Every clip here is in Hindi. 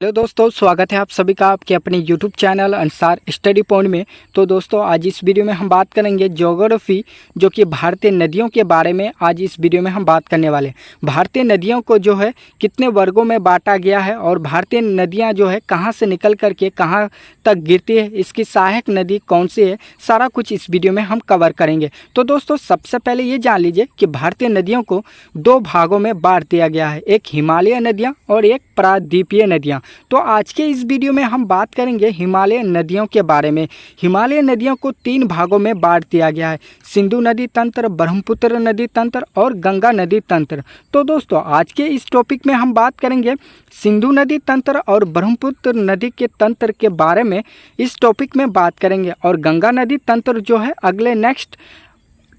हेलो दोस्तों, स्वागत है आप सभी का आपके अपने YouTube channel Ansar study point में। तो दोस्तों, आज इस वीडियो में हम बात करेंगे ज्योग्राफी जो कि भारतीय नदियों के बारे में। आज इस वीडियो में हम बात करने वाले हैं भारतीय नदियों को जो है कितने वर्गों में बांटा गया है और भारतीय नदियां जो है कहां से निकल करके कहां तक गिरती है, इसकी सहायक नदी कौन सी है, सारा कुछ इस वीडियो में हम कवर करेंगे। तो दोस्तों, सबसे पहले ये जान लीजिए कि भारतीय नदियों को दो भागों में बांट दिया गया है, एक हिमालय नदियाँ और एक प्रायद्वीपीय नदियाँ। तो आज के इस वीडियो में हम बात करेंगे हिमालय नदियों के बारे में। हिमालय नदियों को तीन भागों में बांट दिया गया है, सिंधु नदी तंत्र, ब्रह्मपुत्र नदी तंत्र और गंगा नदी तंत्र। तो दोस्तों, आज के इस टॉपिक में हम बात करेंगे सिंधु नदी तंत्र और ब्रह्मपुत्र नदी के तंत्र के बारे में इस टॉपिक में बात करेंगे, और गंगा नदी तंत्र जो है अगले नेक्स्ट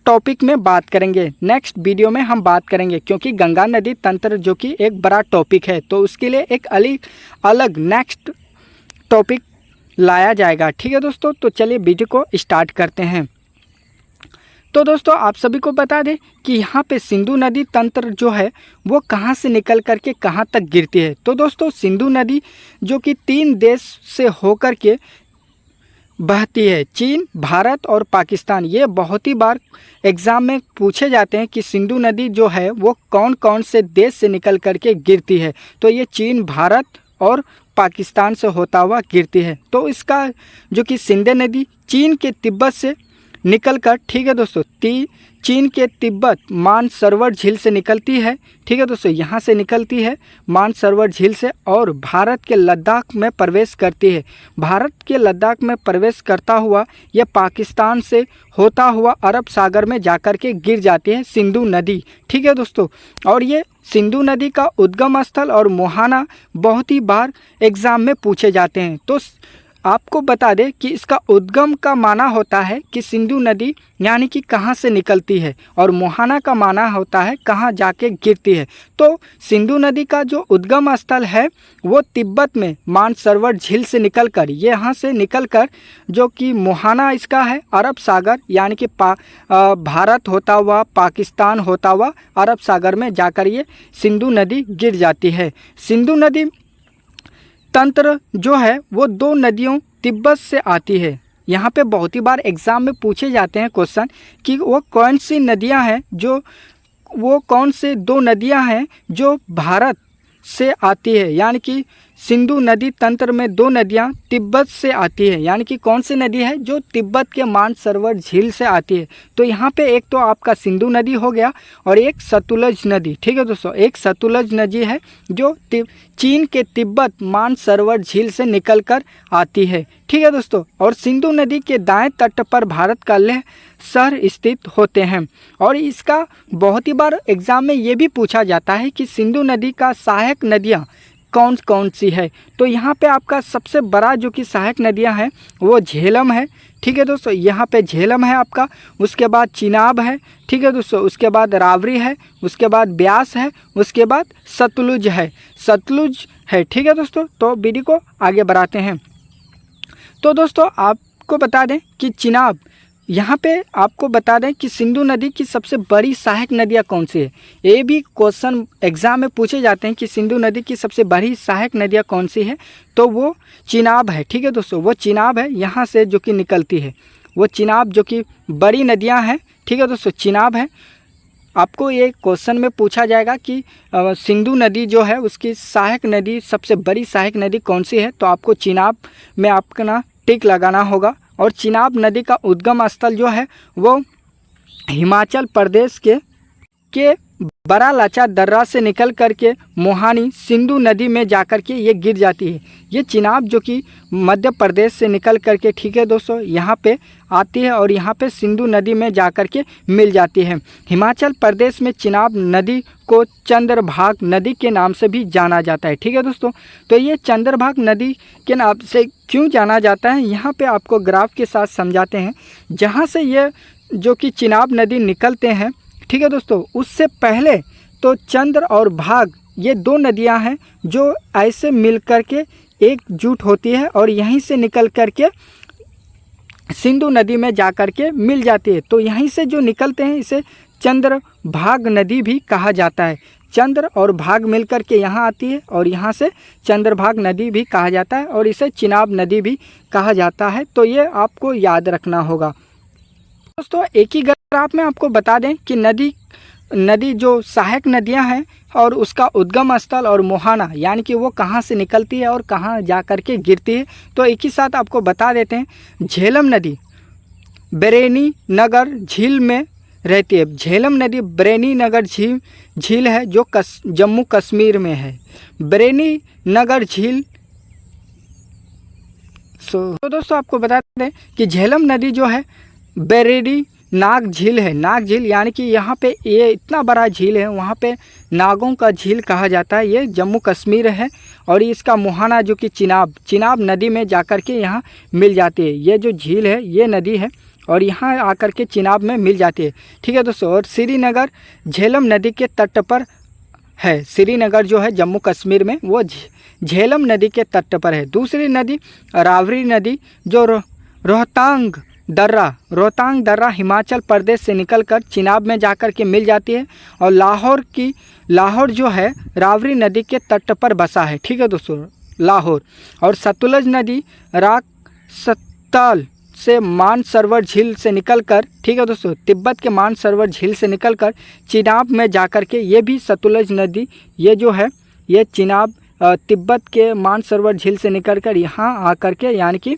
टॉपिक में बात करेंगे, नेक्स्ट वीडियो में हम बात करेंगे, क्योंकि गंगा नदी तंत्र जो कि एक बड़ा टॉपिक है तो उसके लिए एक अलग नेक्स्ट टॉपिक लाया जाएगा। ठीक है दोस्तों, तो चलिए वीडियो को स्टार्ट करते हैं। तो दोस्तों, आप सभी को बता दें कि यहाँ पे सिंधु नदी तंत्र जो है वो कहाँ से निकल करके कहाँ तक गिरती है। तो दोस्तों, सिंधु नदी जो कि तीन देश से होकर के बहती है, चीन, भारत और पाकिस्तान। ये बहुत ही बार एग्ज़ाम में पूछे जाते हैं कि सिंधु नदी जो है वो कौन कौन से देश से निकल करके गिरती है। तो ये चीन, भारत और पाकिस्तान से होता हुआ गिरती है। तो इसका जो कि सिंधु नदी चीन के तिब्बत से निकलकर, ठीक है दोस्तों, चीन के तिब्बत मानसरोवर झील से निकलती है। ठीक है दोस्तों, यहाँ से निकलती है मानसरोवर झील से और भारत के लद्दाख में प्रवेश करती है। भारत के लद्दाख में प्रवेश करता हुआ यह पाकिस्तान से होता हुआ अरब सागर में जाकर के गिर जाती है सिंधु नदी। ठीक है दोस्तों, और ये सिंधु नदी का उद्गम स्थल और मुहाना बहुत ही बार एग्ज़ाम में पूछे जाते हैं। तो आपको बता दें कि इसका उद्गम का माना होता है कि सिंधु नदी यानी कि कहाँ से निकलती है, और मुहाना का माना होता है कहाँ जाके गिरती है। तो सिंधु नदी का जो उद्गम स्थल है वो तिब्बत में मानसरोवर झील से निकलकर, ये यहाँ से निकलकर जो कि मुहाना इसका है अरब सागर यानी कि भारत होता हुआ, पाकिस्तान होता हुआ अरब सागर में जाकर ये सिंधु नदी गिर जाती है। सिंधु नदी तंत्र जो है वो दो नदियों तिब्बत से आती है। यहाँ पे बहुत ही बार एग्ज़ाम में पूछे जाते हैं क्वेश्चन कि वो कौन सी नदियाँ हैं वो कौन से दो नदियाँ हैं जो भारत से आती है, यानी कि सिंधु नदी तंत्र में दो नदियाँ तिब्बत से आती है, यानी कि कौन सी नदी है जो तिब्बत के मानसरोवर झील से आती है। तो यहाँ पे एक तो आपका सिंधु नदी हो गया और एक सतलुज नदी। ठीक है दोस्तों, एक सतलुज नदी है जो चीन के तिब्बत मानसरोवर झील से निकलकर आती है। ठीक है दोस्तों, और सिंधु नदी के दाएं तट पर भारत का लेह शहर स्थित होते हैं। और इसका बहुत ही बार एग्ज़ाम में ये भी पूछा जाता है कि सिंधु नदी का सहायक नदियाँ कौन कौन सी है। तो यहाँ पे आपका सबसे बड़ा जो कि सहायक नदियाँ हैं वो झेलम है। ठीक है दोस्तों, यहाँ पे झेलम है आपका, उसके बाद चिनाब है। ठीक है दोस्तों, उसके बाद रावरी है, उसके बाद ब्यास है, उसके बाद सतलुज है, ठीक है दोस्तों। तो वीडियो को आगे बढ़ाते हैं। तो दोस्तों, आपको बता दें कि चिनाब, यहाँ पे आपको बता दें कि सिंधु नदी की सबसे बड़ी सहायक नदियाँ कौन सी है। ये भी क्वेश्चन एग्जाम में पूछे जाते हैं कि सिंधु नदी की सबसे बड़ी सहायक नदियाँ कौन सी है, तो वो चिनाब है। ठीक है दोस्तों, वो चिनाब है यहाँ से जो कि निकलती है, वो चिनाब जो कि बड़ी नदियाँ हैं। ठीक है दोस्तों, चिनाब है। आपको ये क्वेश्चन में पूछा जाएगा कि सिंधु नदी जो है उसकी सहायक नदी, सबसे बड़ी सहायक नदी कौन सी है, तो आपको चिनाब में आपका टिक लगाना होगा। और चिनाब नदी का उद्गम स्थल जो है वो हिमाचल प्रदेश के बड़ा लाचा दर्रा से निकल करके मोहानी सिंधु नदी में जाकर के ये गिर जाती है। ये चिनाब जो कि मध्य प्रदेश से निकल करके, ठीक है दोस्तों, यहाँ पे आती है और यहाँ पे सिंधु नदी में जाकर के मिल जाती है। हिमाचल प्रदेश में चिनाब नदी को चंद्रभाग नदी के नाम से भी जाना जाता है। ठीक है दोस्तों, तो ये चंद्रभाग नदी के नाम से क्यों जाना जाता है, यहाँ पे आपको ग्राफ के साथ समझाते हैं। जहाँ से ये जो कि चिनाब नदी निकलते हैं, ठीक है दोस्तों, उससे पहले तो चंद्र और भाग ये दो नदियां हैं जो ऐसे मिल कर के एकजुट होती है और यहीं से निकल कर के सिंधु नदी में जा कर के मिल जाती है। तो यहीं से जो निकलते हैं इसे चंद्रभाग नदी भी कहा जाता है। चंद्र और भाग मिलकर के यहाँ आती है और यहाँ से चंद्रभाग नदी भी कहा जाता है और इसे चिनाब नदी भी कहा जाता है। तो ये आपको याद रखना होगा। दोस्तों एक ही ग्राफ में आपको बता दें कि नदी जो सहायक नदियां हैं और उसका उद्गम स्थल और मुहाना यानी कि वो कहाँ से निकलती है और कहाँ जा कर के गिरती है, तो एक ही साथ आपको बता देते हैं। झेलम नदी बरेली नगर झील में रहती है। झेलम नदी बरेली नगर झील है जो जम्मू कश्मीर में है। बरेली नगर झील तो दोस्तों आपको बता दें कि झेलम नदी जो है बरेली नाग झील है। नाग झील यानी कि यहाँ पे ये इतना बड़ा झील है, वहाँ पे नागों का झील कहा जाता है। ये जम्मू कश्मीर है और इसका मुहाना जो कि चिनाब नदी में जाकर के यहाँ मिल जाती है। ये जो झील है ये नदी है और यहाँ आकर के चिनाब में मिल जाती है। ठीक है दोस्तों। और श्रीनगर झेलम नदी के तट पर है। श्रीनगर जो है जम्मू कश्मीर में वो झेलम नदी के तट पर है। दूसरी नदी रावरी नदी जो रोहतांग दर्रा हिमाचल प्रदेश से निकलकर चिनाब में जाकर के मिल जाती है और लाहौर जो है रावरी नदी के तट पर बसा है। ठीक है दोस्तों, लाहौर। और सतलुज नदी राक सत्ताल से मानसरोवर झील से निकलकर, ठीक है दोस्तों, तिब्बत के मानसरोवर झील से निकलकर चिनाब में जाकर के ये भी सतलुज नदी ये जो है ये चिनाब तिब्बत के मानसरोवर झील से निकलकर यहाँ आकर के यानी कि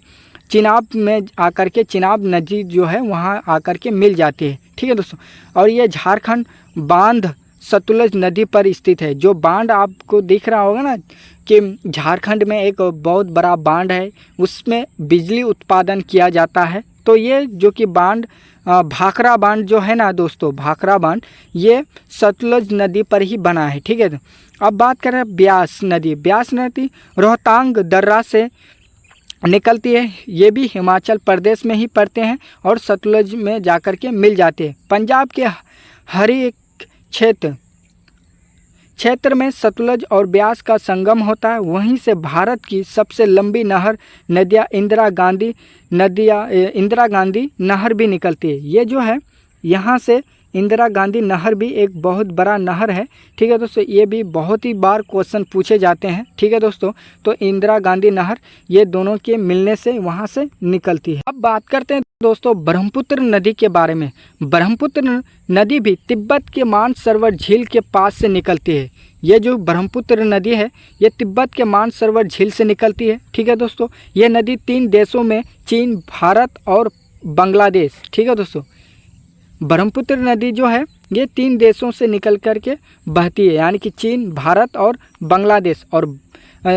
चिनाब में आकर के चिनाब नदी जो है वहाँ आकर के मिल जाती है। ठीक है दोस्तों। और ये झारखंड बांध सतलुज नदी पर स्थित है। जो बांध आपको दिख रहा होगा ना कि झारखंड में एक बहुत बड़ा बांध है, उसमें बिजली उत्पादन किया जाता है। तो ये जो कि बांध भाखड़ा बांध जो है ना दोस्तों, भाखड़ा बांध ये सतलुज नदी पर ही बना है। ठीक है। अब बात करें ब्यास नदी रोहतांग दर्रा से निकलती है। ये भी हिमाचल प्रदेश में ही पड़ते हैं और सतलुज में जाकर के मिल जाते हैं। पंजाब के हर एक क्षेत्र में सतलुज और ब्यास का संगम होता है। वहीं से भारत की सबसे लंबी नदियाँ इंदिरा गांधी नहर भी निकलती है। ये जो है यहाँ से इंदिरा गांधी नहर भी एक बहुत बड़ा नहर है। ठीक है दोस्तों, ये भी बहुत ही बार क्वेश्चन पूछे जाते हैं। ठीक है दोस्तों, तो इंदिरा गांधी नहर ये दोनों के मिलने से वहाँ से निकलती है। अब बात करते हैं दोस्तों ब्रह्मपुत्र नदी के बारे में। ब्रह्मपुत्र नदी भी तिब्बत के मानसरोवर झील के पास से निकलती है। ये जो ब्रह्मपुत्र नदी है ये तिब्बत के मानसरोवर झील से निकलती है। ठीक है दोस्तों, ये नदी 3 देशों में चीन, भारत और बांग्लादेश, ठीक है दोस्तों, ब्रह्मपुत्र नदी जो है ये 3 देशों से निकल कर के बहती है, यानी कि चीन, भारत और बांग्लादेश। और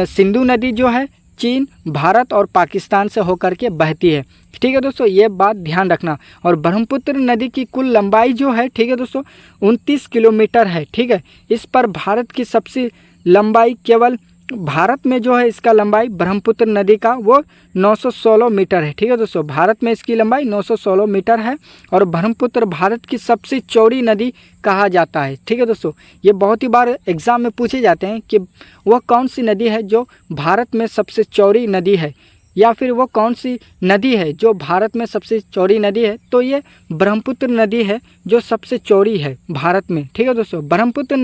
सिंधु नदी जो है चीन, भारत और पाकिस्तान से होकर के बहती है। ठीक है दोस्तों, ये बात ध्यान रखना। और ब्रह्मपुत्र नदी की कुल लंबाई जो है, ठीक है दोस्तों, 29 किलोमीटर है। ठीक है। इस पर भारत की सबसे लंबाई केवल भारत में जो है इसका लंबाई ब्रह्मपुत्र नदी का वो 916 मीटर है। ठीक है दोस्तों, भारत में इसकी लंबाई 916 मीटर है और ब्रह्मपुत्र भारत की सबसे चौड़ी नदी कहा जाता है। ठीक है दोस्तों, ये बहुत ही बार एग्जाम में पूछे जाते हैं कि वह कौन सी नदी है जो भारत में सबसे चौड़ी नदी है, या फिर वो कौन सी नदी है जो भारत में सबसे चौड़ी नदी है। तो ये ब्रह्मपुत्र नदी है जो सबसे चौड़ी है भारत में। ठीक है दोस्तों, ब्रह्मपुत्र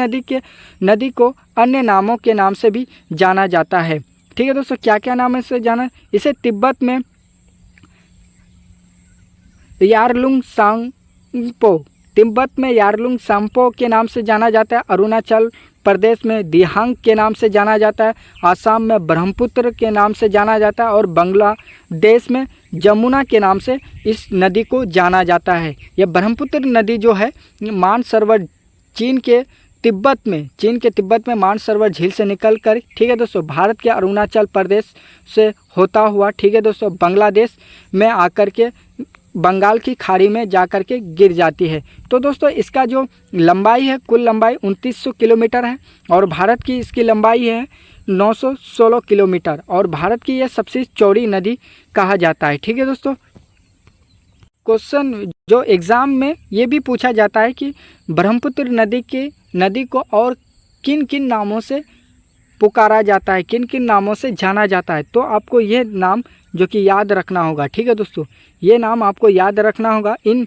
नदी को अन्य नामों के नाम से भी जाना जाता है। ठीक है दोस्तों, क्या क्या नाम से जाना, इसे तिब्बत में यारलुंग सांगपो के नाम से जाना जाता है। अरुणाचल प्रदेश में दिहांग के नाम से जाना जाता है। आसाम में ब्रह्मपुत्र के नाम से जाना जाता है और बांग्लादेश में जमुना के नाम से इस नदी को जाना जाता है। यह ब्रह्मपुत्र नदी जो है मानसरोवर चीन के तिब्बत में मानसरोवर झील से निकलकर, ठीक है दोस्तों, भारत के अरुणाचल प्रदेश से होता हुआ, ठीक है दोस्तों, बांग्लादेश में आकर के बंगाल की खाड़ी में जाकर के गिर जाती है। तो दोस्तों इसका जो लंबाई है, कुल लंबाई 2900 किलोमीटर है और भारत की इसकी लंबाई है 916 किलोमीटर और भारत की यह सबसे चौड़ी नदी कहा जाता है। ठीक है दोस्तों, क्वेश्चन जो एग्ज़ाम में ये भी पूछा जाता है कि ब्रह्मपुत्र नदी को और किन किन नामों से पुकारा जाता है, किन किन नामों से जाना जाता है। तो आपको ये नाम जो कि याद रखना होगा। ठीक है दोस्तों, ये नाम आपको याद रखना होगा। इन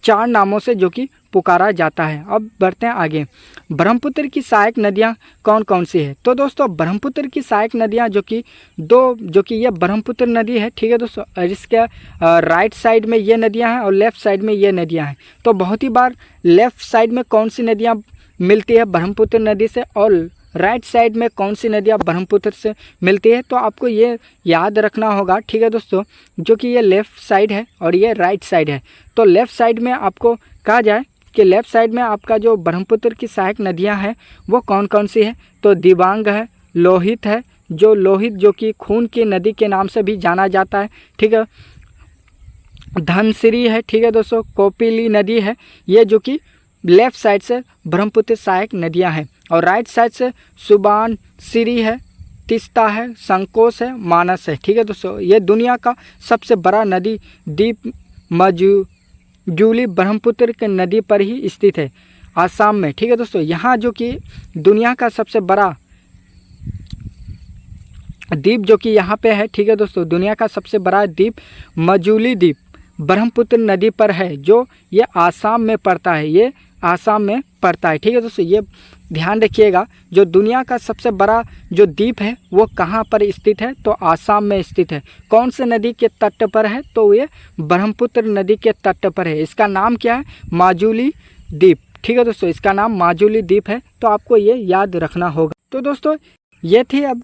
4 नामों से जो कि पुकारा जाता है। अब बढ़ते हैं आगे। ब्रह्मपुत्र की सहायक नदियाँ कौन कौन सी है? तो दोस्तों ब्रह्मपुत्र की सहायक नदियाँ जो कि ये ब्रह्मपुत्र नदी है, ठीक है दोस्तों, और इसके राइट साइड में ये नदियाँ हैं और लेफ़्ट साइड में ये नदियाँ हैं। तो बहुत ही बार लेफ़्ट साइड में कौन सी नदियाँ मिलती है ब्रह्मपुत्र नदी से और राइट साइड में कौन सी नदियाँ ब्रह्मपुत्र से मिलती है, तो आपको ये याद रखना होगा, ठीक है दोस्तों, जो कि ये लेफ़्ट साइड है और ये राइट साइड है। तो लेफ़्ट साइड में आपको कहा जाए कि लेफ़्ट साइड में आपका जो ब्रह्मपुत्र की सहायक नदियाँ हैं वो कौन कौन सी है? तो दिबांग है, लोहित है, लोहित जो कि खून की नदी के नाम से भी जाना जाता है, ठीक है, धनसिरी है, ठीक है दोस्तों, कोपिली नदी है, ये जो कि लेफ़्ट साइड से ब्रह्मपुत्र सहायक नदियां हैं। और राइट साइड से सुबानसिरी है, तीस्ता है, संकोश है, मानस है, ठीक है दोस्तों। ये दुनिया का सबसे बड़ा नदी द्वीप मजूली ब्रह्मपुत्र के नदी पर ही स्थित है, आसाम में, ठीक है दोस्तों। यहाँ जो कि दुनिया का सबसे बड़ा द्वीप जो कि यहाँ पे है, ठीक है दोस्तों, दुनिया का सबसे बड़ा द्वीप मजूली द्वीप ब्रह्मपुत्र नदी पर है, जो ये आसाम में पड़ता है, ये आसाम में पड़ता है, ठीक है दोस्तों। ये ध्यान रखिएगा, जो दुनिया का सबसे बड़ा जो द्वीप है वो कहाँ पर स्थित है? तो आसाम में स्थित है। कौन से नदी के तट पर है? तो ये ब्रह्मपुत्र नदी के तट पर है। इसका नाम क्या है? माजुली द्वीप, ठीक है दोस्तों, इसका नाम माजुली द्वीप है। तो आपको ये याद रखना होगा। तो दोस्तों ये थी अब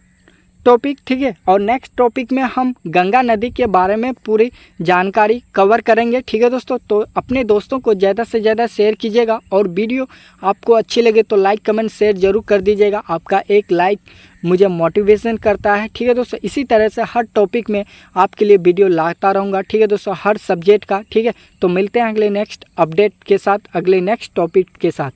टॉपिक, ठीक है, और नेक्स्ट टॉपिक में हम गंगा नदी के बारे में पूरी जानकारी कवर करेंगे, ठीक है दोस्तों। तो अपने दोस्तों को ज़्यादा से ज़्यादा शेयर कीजिएगा और वीडियो आपको अच्छी लगे तो लाइक कमेंट शेयर जरूर कर दीजिएगा। आपका एक लाइक मुझे मोटिवेशन करता है, ठीक है दोस्तों। इसी तरह से हर टॉपिक में आपके लिए वीडियो लाता रहूँगा, ठीक है दोस्तों, हर सब्जेक्ट का, ठीक है। तो मिलते हैं अगले नेक्स्ट अपडेट के साथ, अगले नेक्स्ट टॉपिक के साथ।